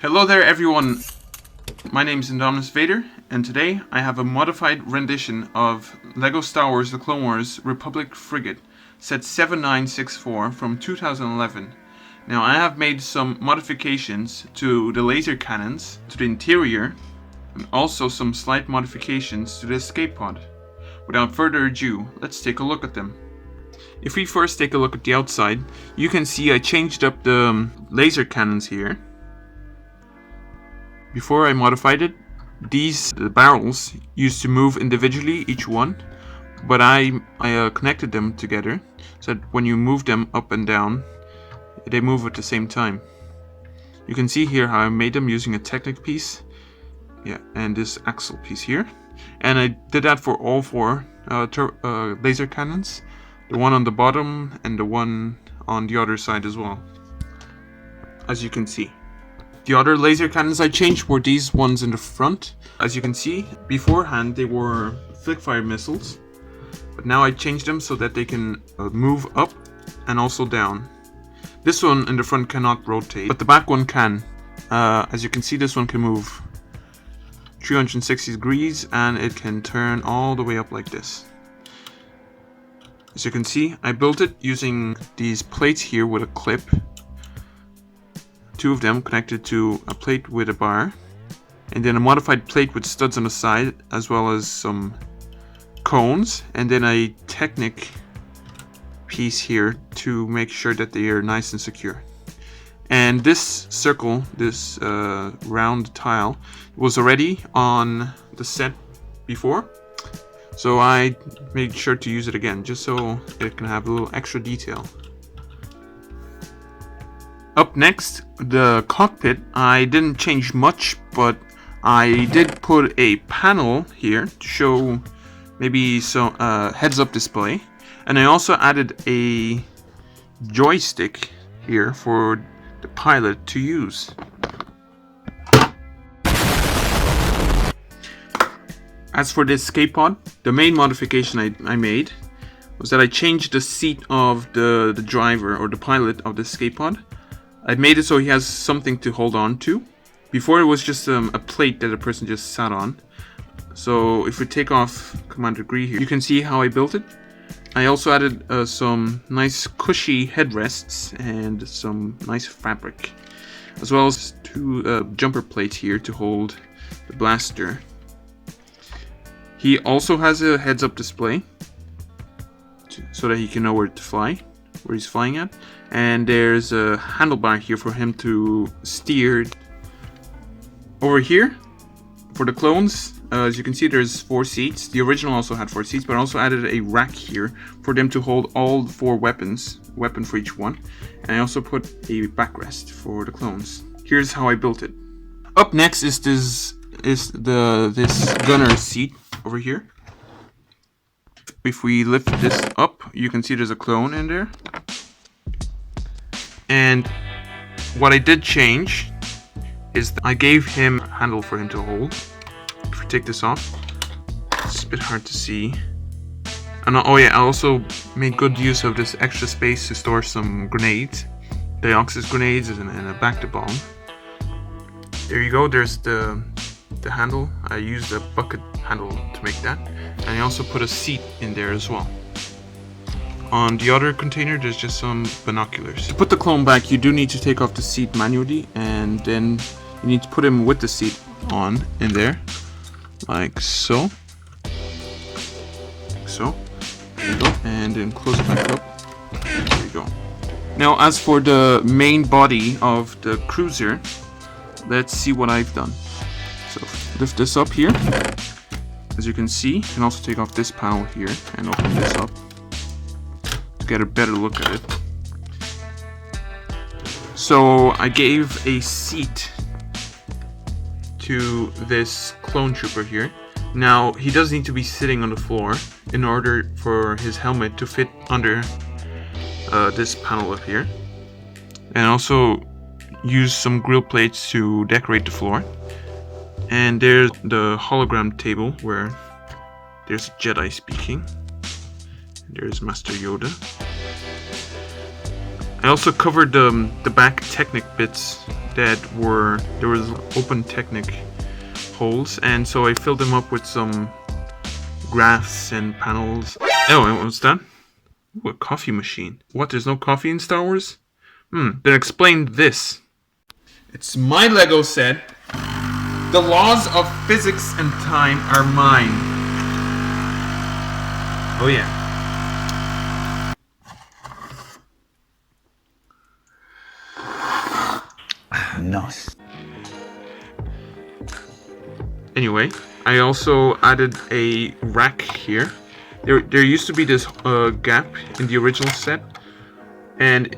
Hello there everyone, my name is Indominus Vader, and today I have a modified rendition of LEGO Star Wars The Clone Wars Republic Frigate, set 7964 from 2011. Now I have made some modifications to the laser cannons, to the interior, and also some slight modifications to the escape pod. Without further ado, let's take a look at them. If we first take a look at the outside, you can see I changed up the laser cannons here. Before I modified it, the barrels used to move individually, each one, but I connected them together so that when you move them up and down, they move at the same time. You can see here how I made them using a Technic piece, and this axle piece here, and I did that for all four laser cannons, the one on the bottom and the one on the other side as well, as you can see. The other laser cannons I changed were these ones in the front. As you can see, beforehand they were flick-fire missiles, but now I changed them so that they can move up and also down. This one in the front cannot rotate, but the back one can. As you can see, this one can move 360 degrees and it can turn all the way up like this. As you can see, I built it using these plates here with a clip. Two of them connected to a plate with a bar, and then a modified plate with studs on the side, as well as some cones, and then a Technic piece here to make sure that they are nice and secure. And this circle, this round tile, was already on the set before, so I made sure to use it again, just so it can have a little extra detail. Up next, the cockpit. I didn't change much, but I did put a panel here to show maybe some heads-up display, and I also added a joystick here for the pilot to use. As for the escape pod, the main modification I made was that I changed the seat of the driver or the pilot of the escape pod. I made it so he has something to hold on to. Before it was just a plate that a person just sat on. So if we take off Commander Gree here, you can see how I built it. I also added some nice cushy headrests and some nice fabric, as well as two jumper plates here to hold the blaster. He also has a heads-up display so that he can know where to fly, where he's flying at. And there's a handlebar here for him to steer. Over here, for the clones, as you can see, there's 4 seats. The original also had 4 seats, but I also added a rack here for them to hold all 4 weapons, weapon for each one. And I also put a backrest for the clones. Here's how I built it. Up next is this gunner seat over here. If we lift this up, you can see there's a clone in there. And what I did change is that I gave him a handle for him to hold. If we take this off, it's a bit hard to see. And I also made good use of this extra space to store some grenades, Deoxys grenades and a back-to-bomb. There you go. There's the handle. I used a bucket handle to make that, and I also put a seat in there as well. On the other container, there's just some binoculars. To put the clone back, you do need to take off the seat manually, and then you need to put him with the seat on in there, like so. Like so. There you go. And then close it back up. There you go. Now, as for the main body of the cruiser, let's see what I've done. So, lift this up here. As you can see, you can also take off this panel here and open this up to get a better look at it. So I gave a seat to this clone trooper here. Now he does need to be sitting on the floor in order for his helmet to fit under this panel up here, and also use some grill plates to decorate the floor. And there's the hologram table where there's Jedi speaking. There's Master Yoda. I also covered the back Technic bits there was open Technic holes, and so I filled them up with some graphs and panels. Oh, and what's that? Ooh, a coffee machine. What, there's no coffee in Star Wars? Then explain this. It's my Lego set. The laws of physics and time are mine. Oh yeah. Nice. Anyway, I also added a rack here. There used to be this gap in the original set, and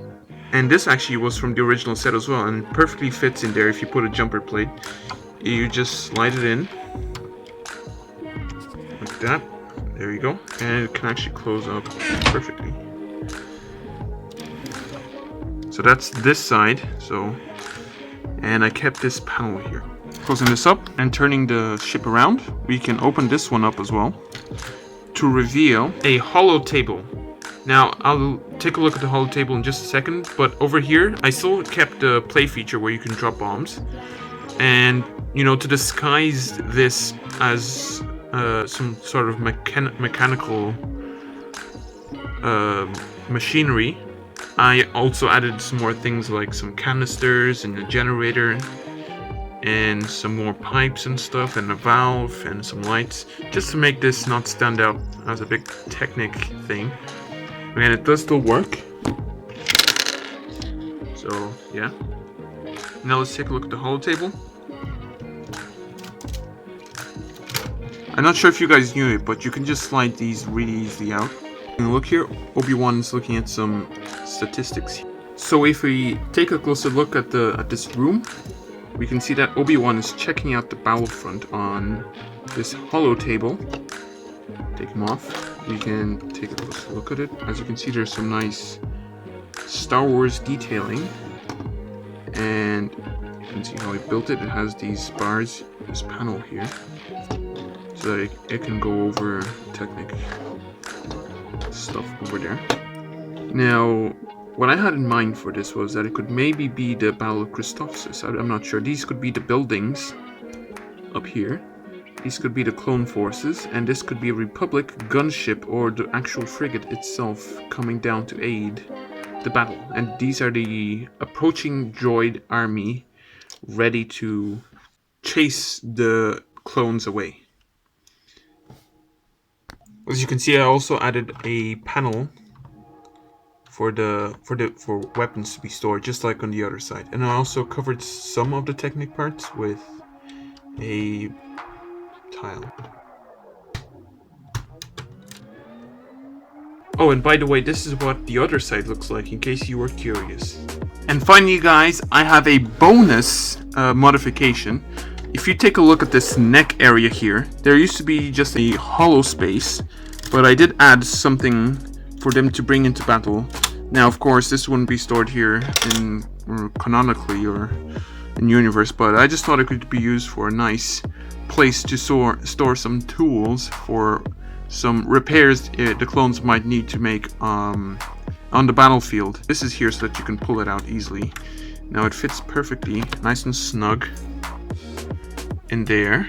this actually was from the original set as well, and it perfectly fits in there if you put a jumper plate. You just slide it in like that. There you go, and it can actually close up perfectly. So that's this side. And I kept this panel here. Closing this up and turning the ship around, we can open this one up as well to reveal a hollow table. Now, I'll take a look at the hollow table in just a second, but over here, I still kept the play feature where you can drop bombs. And, you know, to disguise this as some sort of mechanical machinery, I also added some more things like some canisters and a generator and some more pipes and stuff and a valve and some lights, just to make this not stand out as a big Technic thing. And it does still work. So yeah. Now let's take a look at the hollow table. I'm not sure if you guys knew it, but you can just slide these really easily out. And look here, Obi-Wan's looking at some statistics. So if we take a closer look at this room, we can see that Obi-Wan is checking out the battlefront on this hollow table. Take him off. We can take a closer look at it. As you can see, there's some nice Star Wars detailing, and you can see how he built it. It has these bars, this panel here, so that it can go over Technic stuff over there. Now, what I had in mind for this was that it could maybe be the Battle of Christophsis. I'm not sure. These could be the buildings up here. These could be the clone forces, and this could be a Republic gunship or the actual frigate itself coming down to aid the battle. And these are the approaching droid army ready to chase the clones away. As you can see, I also added a panel for weapons to be stored, just like on the other side. And I also covered some of the Technic parts with a tile. Oh, and by the way, this is what the other side looks like, in case you were curious. And finally, guys, I have a bonus modification. If you take a look at this neck area here, there used to be just a hollow space, but I did add something for them to bring into battle. Now, of course, this wouldn't be stored here canonically or in universe, but I just thought it could be used for a nice place to store some tools for some repairs the clones might need to make on the battlefield. This is here so that you can pull it out easily. Now it fits perfectly, nice and snug in there,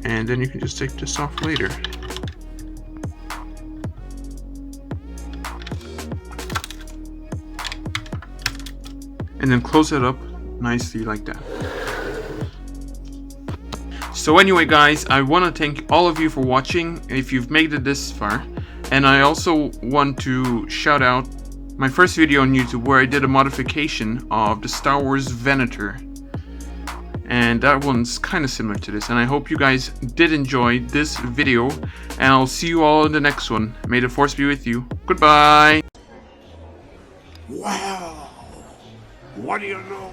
and then you can just take this off later. And then close it up nicely like that. So anyway, guys, I want to thank all of you for watching if you've made it this far. And I also want to shout out my first video on YouTube where I did a modification of the Star Wars Venator. And that one's kind of similar to this. And I hope you guys did enjoy this video. And I'll see you all in the next one. May the Force be with you. Goodbye. Wow. What do you know?